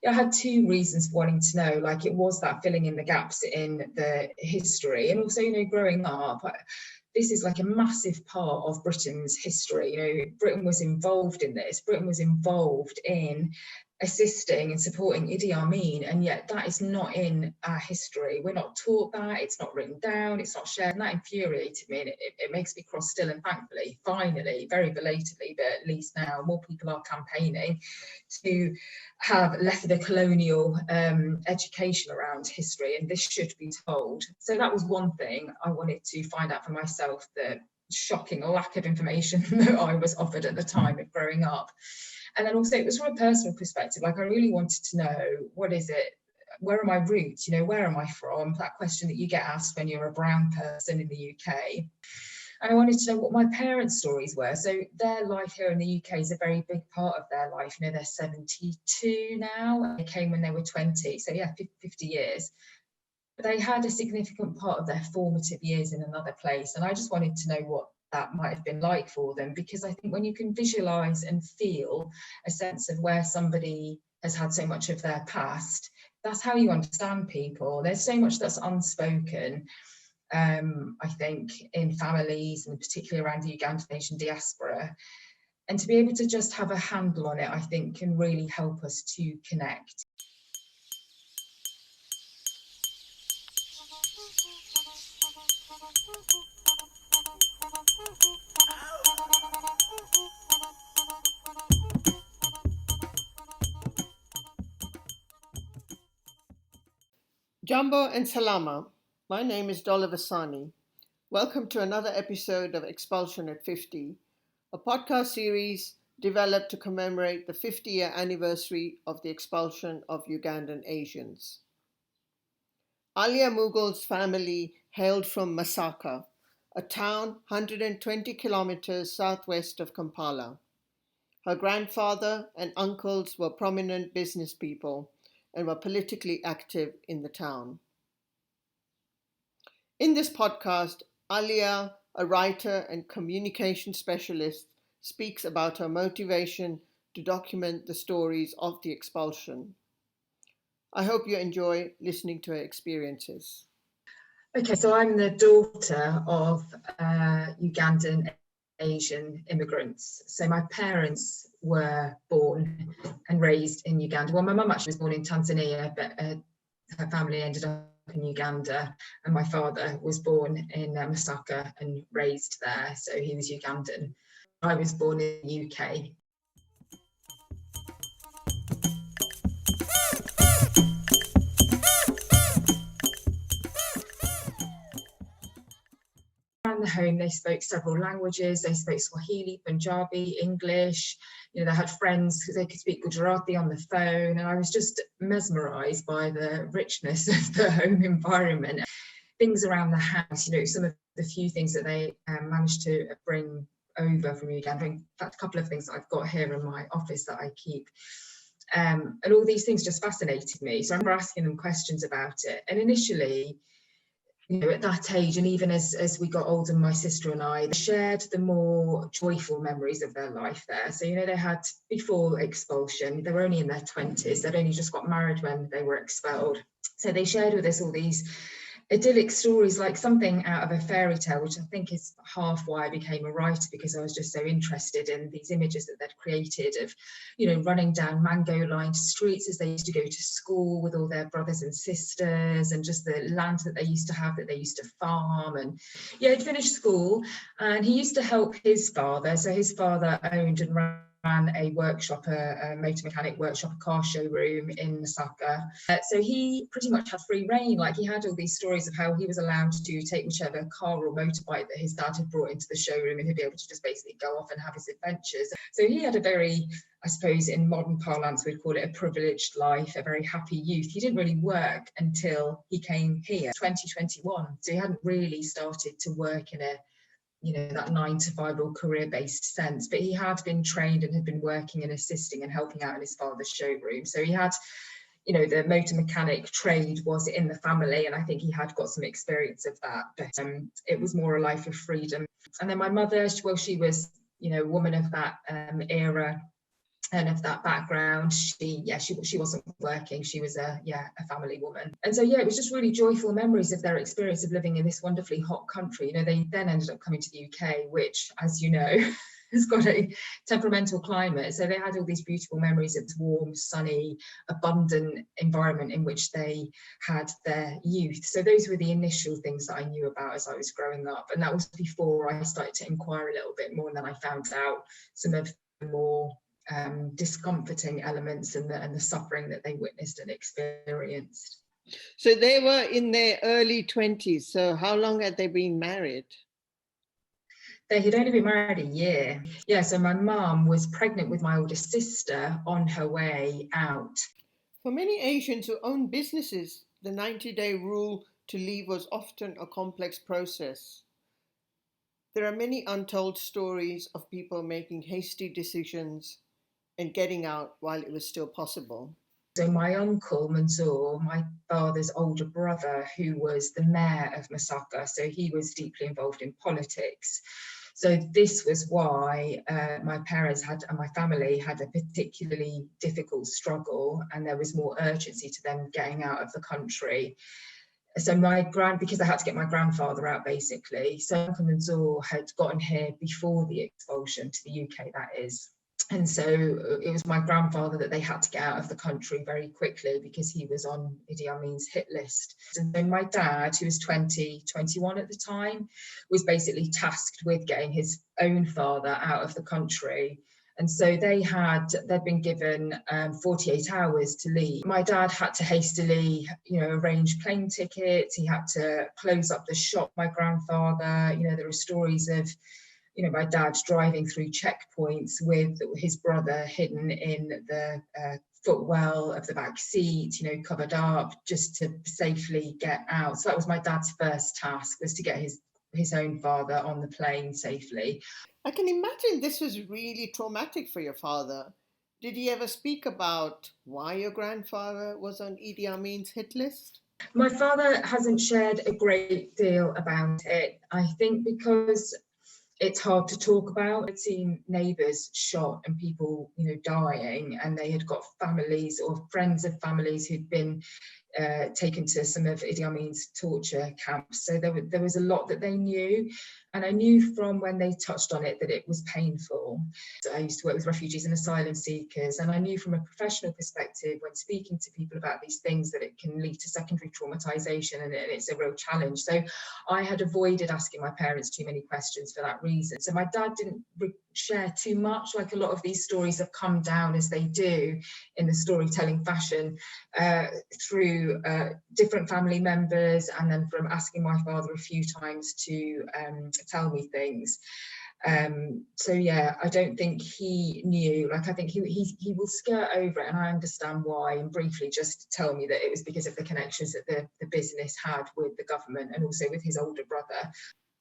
I had two reasons for wanting to know. Like, it was that filling in the gaps in the history, and also, growing up, this is like a massive part of Britain's history. Britain was involved in this. Britain was involved in assisting and supporting Idi Amin, and yet that is not in our history. We're not taught that, it's not written down, it's not shared, and that infuriated me, and it makes me cross still. And thankfully, finally, very belatedly, but at least now, more people are campaigning to have left the colonial education around history, and this should be told. So that was one thing I wanted to find out for myself, the shocking lack of information that I was offered at the time of growing up. And then also, it was from a personal perspective. Like, I really wanted to know, what is it? Where are my roots? Where am I from? That question that you get asked when you're a brown person in the UK. And I wanted to know what my parents' stories were. So their life here in the UK is a very big part of their life. They're 72 now. They came when they were 20. So yeah, 50 years. But they had a significant part of their formative years in another place. And I just wanted to know what that might have been like for them, because I think when you can visualize and feel a sense of where somebody has had so much of their past, that's how you understand people. There's so much that's unspoken, I think, in families, and particularly around the Ugandan nation diaspora. And to be able to just have a handle on it, I think, can really help us to connect. Jambo and Salama, my name is Dola Vasani. Welcome to another episode of Expulsion at 50, a podcast series developed to commemorate the 50-year anniversary of the expulsion of Ugandan Asians. Aliya Mughal's family hailed from Masaka, a town 120 kilometers southwest of Kampala. Her grandfather and uncles were prominent business people and were politically active in the town. In this podcast, Aliya, a writer and communication specialist, speaks about her motivation to document the stories of the expulsion. I hope you enjoy listening to her experiences. Okay, so I'm the daughter of Ugandan Asian immigrants. So my parents were born and raised in Uganda. Well, my mum actually was born in Tanzania, but her family ended up in Uganda, and my father was born in Masaka and raised there, so he was Ugandan. I was born in the UK. Around the home, they spoke several languages. They spoke Swahili, Punjabi, English. They had friends because they could speak Gujarati on the phone. And I was just mesmerised by the richness of the home environment. Things around the house, some of the few things that they managed to bring over from Uganda. In fact, a couple of things that I've got here in my office that I keep. And all these things just fascinated me. So I remember asking them questions about it. And initially, at that age, and even as we got older, my sister and I shared the more joyful memories of their life there. So, they had, before expulsion, they were only in their 20s. They'd only just got married when they were expelled. So they shared with us all these idyllic stories, like something out of a fairy tale, which I think is half why I became a writer, because I was just so interested in these images that they'd created of, running down mango-lined streets as they used to go to school with all their brothers and sisters, and just the land that they used to have, that they used to farm. And yeah, he'd finished school and he used to help his father. So his father owned and ran a workshop, a motor mechanic workshop, a car showroom in Masaka. So he pretty much had free reign. Like, he had all these stories of how he was allowed to take whichever car or motorbike that his dad had brought into the showroom, and he'd be able to just basically go off and have his adventures. So he had a very, I suppose in modern parlance we'd call it a privileged life, a very happy youth. He didn't really work until he came here, 2021. So he hadn't really started to work in that 9-to-5 or career-based sense, but he had been trained and had been working and assisting and helping out in his father's showroom. So he had, the motor mechanic trade was in the family, and I think he had got some experience of that, but it was more a life of freedom. And then my mother, she was, a woman of that era. and of that background, she wasn't working. She was a family woman. And so, it was just really joyful memories of their experience of living in this wonderfully hot country. They then ended up coming to the UK, which, as you know, has got a temperamental climate. So they had all these beautiful memories of this warm, sunny, abundant environment in which they had their youth. So those were the initial things that I knew about as I was growing up. And that was before I started to inquire a little bit more, and then I found out some of the more discomforting elements and the suffering that they witnessed and experienced. So they were in their early 20s. So how long had they been married? They had only been married a year. Yeah, so my mum was pregnant with my older sister on her way out. For many Asians who own businesses, the 90-day rule to leave was often a complex process. There are many untold stories of people making hasty decisions and getting out while it was still possible. So my uncle Mansour, my father's older brother, who was the mayor of Masaka, so he was deeply involved in politics. So this was why my parents and my family had a particularly difficult struggle, and there was more urgency to them getting out of the country. So because I had to get my grandfather out, basically. So Uncle Mansour had gotten here before the expulsion to the UK, that is. And so it was my grandfather that they had to get out of the country very quickly because he was on Idi Amin's hit list. And then my dad, who was 21 at the time, was basically tasked with getting his own father out of the country. And so they'd been given 48 hours to leave. My dad had to hastily, arrange plane tickets. He had to close up the shop, my grandfather. There are stories of my dad driving through checkpoints with his brother hidden in the footwell of the back seat, covered up, just to safely get out. So that was my dad's first task, was to get his own father on the plane safely. I can imagine this was really traumatic for your father. Did he ever speak about why your grandfather was on Idi Amin's hit list? My father hasn't shared a great deal about it. I think because it's hard to talk about. I'd seen neighbours shot and people, dying, and they had got families or friends of families who'd been taken to some of Idi Amin's torture camps. So there was a lot that they knew. And I knew from when they touched on it that it was painful. So I used to work with refugees and asylum seekers, and I knew from a professional perspective when speaking to people about these things that it can lead to secondary traumatisation, and it's a real challenge. So I had avoided asking my parents too many questions for that reason. So my dad didn't share too much. Like, a lot of these stories have come down, as they do in the storytelling fashion, through different family members, and then from asking my father a few times to tell me things. So I don't think he knew. Like, I think he will skirt over it, and I understand why, and briefly just tell me that it was because of the connections that the business had with the government and also with his older brother.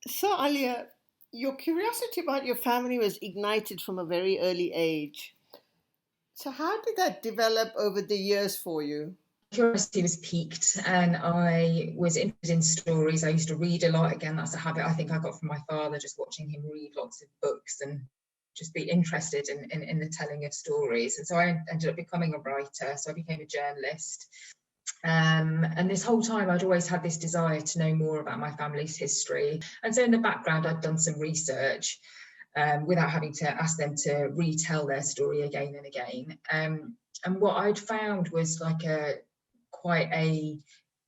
So Aliya, your curiosity about your family was ignited from a very early age. So how did that develop over the years for you? Curiosity was piqued, and I was interested in stories. I used to read a lot. Again, that's a habit I think I got from my father, just watching him read lots of books and just be interested in the telling of stories. And so I ended up becoming a writer. So I became a journalist. And this whole time I'd always had this desire to know more about my family's history. And so in the background, I'd done some research without having to ask them to retell their story again and again. And what I'd found was quite a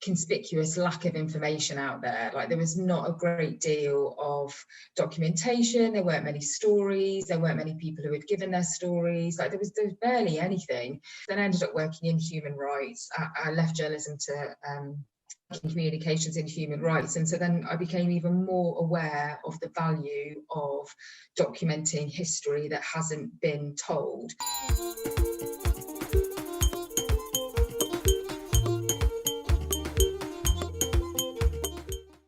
conspicuous lack of information out there. Like, there was not a great deal of documentation. There weren't many stories. There weren't many people who had given their stories. Like, there was barely anything. Then I ended up working in human rights. I left journalism to communications in human rights, and so then I became even more aware of the value of documenting history that hasn't been told.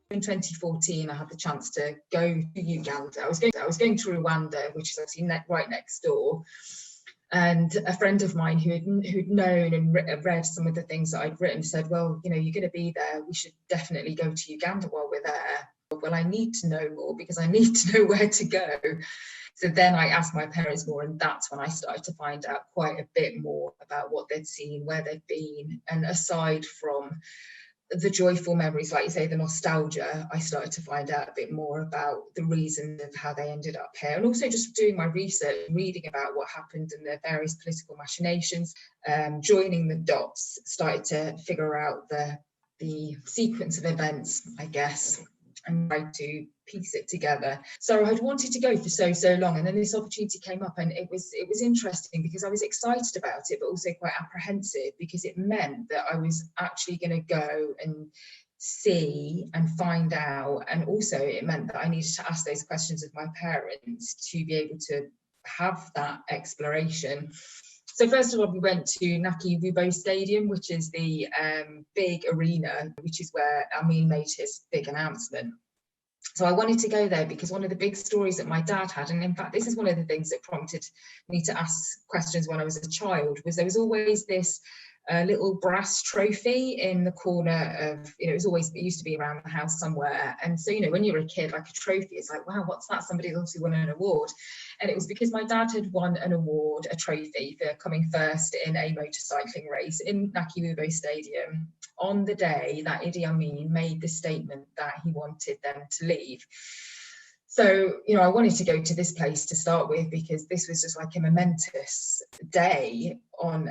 In 2014, I had the chance to go to Uganda. I was going to Rwanda, which is obviously right next door. And a friend of mine who'd known and read some of the things that I'd written said, well, you're going to be there. We should definitely go to Uganda while we're there. well, I need to know more because I need to know where to go. So then I asked my parents more, and that's when I started to find out quite a bit more about what they'd seen, where they'd been. And aside from the joyful memories, like you say, the nostalgia, I started to find out a bit more about the reason of how they ended up here. And also just doing my research, reading about what happened and the various political machinations, joining the dots, started to figure out the sequence of events, I guess, and try to piece it together. So I'd wanted to go for so long, and then this opportunity came up, and it was interesting because I was excited about it, but also quite apprehensive, because it meant that I was actually going to go and see and find out, and also it meant that I needed to ask those questions of my parents to be able to have that exploration. So first of all, we went to Naki Rubo Stadium, which is the big arena, which is where Amin made his big announcement. So I wanted to go there because one of the big stories that my dad had, and in fact, this is one of the things that prompted me to ask questions when I was a child, was there was always this little brass trophy in the corner of, it used to be around the house somewhere. And so, when you're a kid, like a trophy, it's like, wow, what's that? Somebody obviously won an award. And it was because my dad had won an award, a trophy, for coming first in a motorcycling race in Naki Rubo Stadium on the day that Idi Amin made the statement that he wanted them to leave. So, I wanted to go to this place to start with because this was just like a momentous day on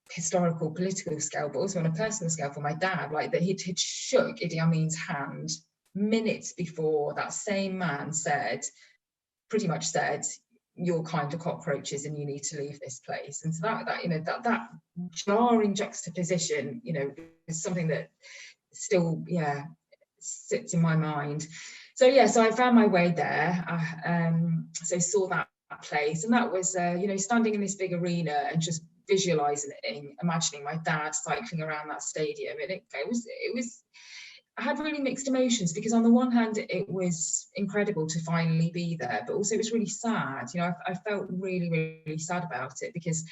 historical, political scale, but also on a personal scale for my dad, like that he'd shook Idi Amin's hand minutes before that same man pretty much said, you're kind of cockroaches and you need to leave this place. And so that jarring juxtaposition, is something that still, sits in my mind. So I found my way there. So saw that place, and that was, standing in this big arena and just visualizing it, imagining my dad cycling around that stadium. And it was I had really mixed emotions, because on the one hand it was incredible to finally be there, but also it was really sad. I felt really, really sad about it, because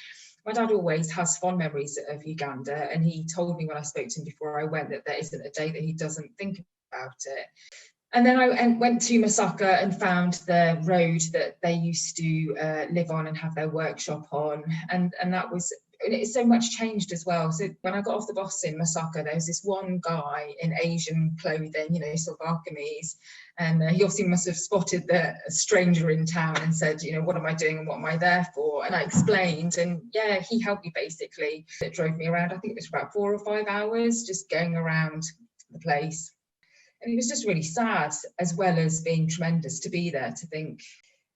my dad always has fond memories of Uganda, and he told me when I spoke to him before I went that there isn't a day that he doesn't think about it. And then I went to Masaka and found the road that they used to live on and have their workshop on, and that was, it's so much changed as well. So when I got off the bus in Masaka, there was this one guy in Asian clothing, sort of Archimedes, and he obviously must have spotted the stranger in town and said, what am I doing and what am I there for? And I explained, and he helped me basically. It drove me around, I think it was about 4 or 5 hours, just going around the place. And it was just really sad, as well as being tremendous to be there, to think,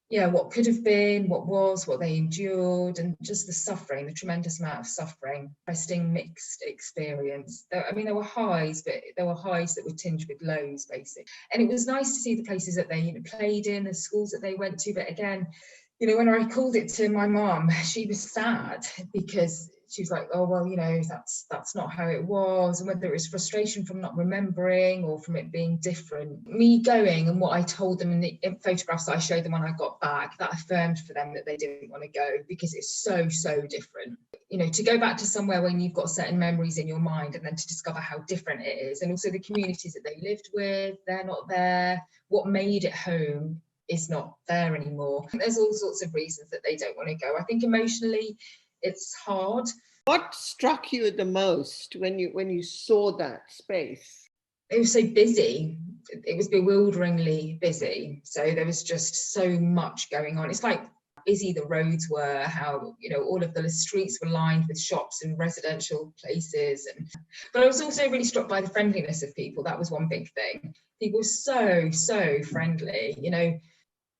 what could have been, what they endured, and just the suffering, the tremendous amount of suffering. Interesting mixed experience. There were highs, but there were highs that were tinged with lows, basically. And it was nice to see the places that they played in, the schools that they went to. But again, when I called it to my mum, she was sad, because she was like, oh, well, that's not how it was. And whether it was frustration from not remembering or from it being different. Me going, and what I told them in the photographs that I showed them when I got back, that affirmed for them that they didn't want to go, because it's so different. To go back to somewhere when you've got certain memories in your mind, and then to discover how different it is. And also the communities that they lived with, they're not there. What made it home is not there anymore. There's all sorts of reasons that they don't want to go. I think emotionally it's hard. What struck you the most when you saw that space? It was so busy. It was bewilderingly busy. So there was just so much going on. It's like busy the roads were, how all of the streets were lined with shops and residential places. But I was also really struck by the friendliness of people. That was one big thing. People were so friendly.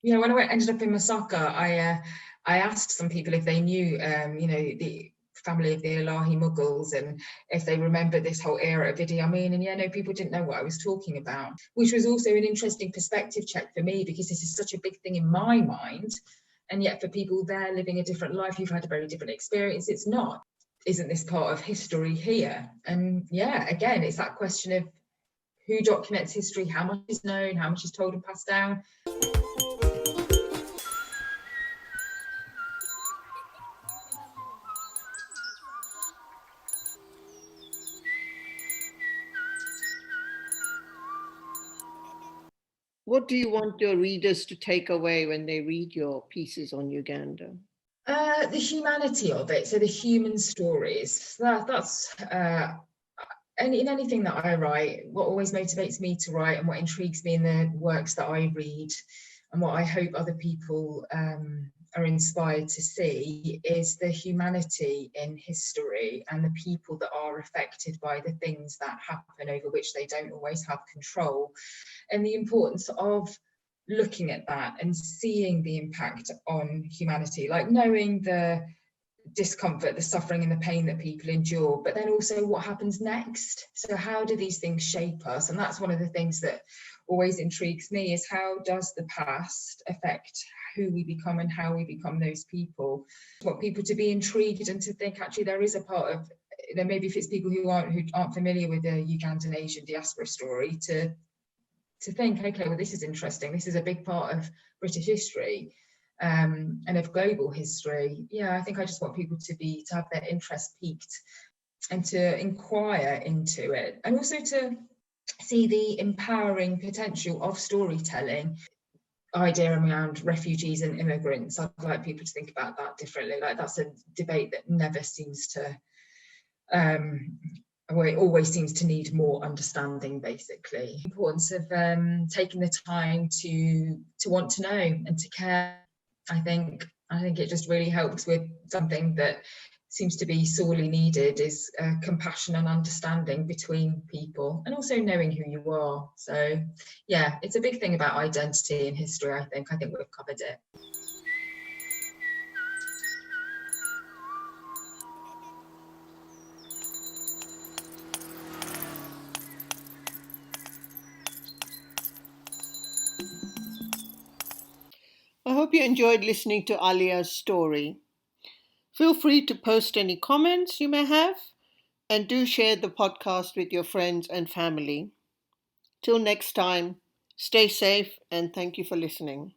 When I ended up in Masaka, I asked some people if they knew, the family of the Ilahi Mughals, and if they remember this whole era of Idi Amin. And people didn't know what I was talking about, which was also an interesting perspective check for me, because this is such a big thing in my mind. And yet for people there living a different life, who've had a very different experience, it's not. Isn't this part of history here? And again, it's that question of who documents history, how much is known, how much is told and passed down. What do you want your readers to take away when they read your pieces on Uganda? The humanity of it, so the human stories. That's in anything that I write, what always motivates me to write and what intrigues me in the works that I read and what I hope other people are inspired to see is the humanity in history and the people that are affected by the things that happen over which they don't always have control, and the importance of looking at that and seeing the impact on humanity, like knowing the discomfort, the suffering and the pain that people endure, but then also what happens next. So how do these things shape us? And that's one of the things that always intrigues me, is how does the past affect who we become and how we become those people? I want people to be intrigued and to think, actually there is a part of, maybe if it's people who aren't familiar with the Ugandan Asian diaspora story, to think, okay, well, this is interesting, this is a big part of British history, and of global history. Yeah, I think I just want people to have their interest piqued and to inquire into it, and also to see the empowering potential of storytelling. Idea around refugees and immigrants, I'd like people to think about that differently. Like, that's a debate that never seems to well, it always seems to need more understanding, basically. The importance of taking the time to want to know and to care. I think it just really helps with something that seems to be sorely needed, is compassion and understanding between people, and also knowing who you are. So yeah, it's a big thing about identity in history. I think we've covered it. I hope you enjoyed listening to Aliya's story. Feel free to post any comments you may have, and do share the podcast with your friends and family. Till next time, stay safe and thank you for listening.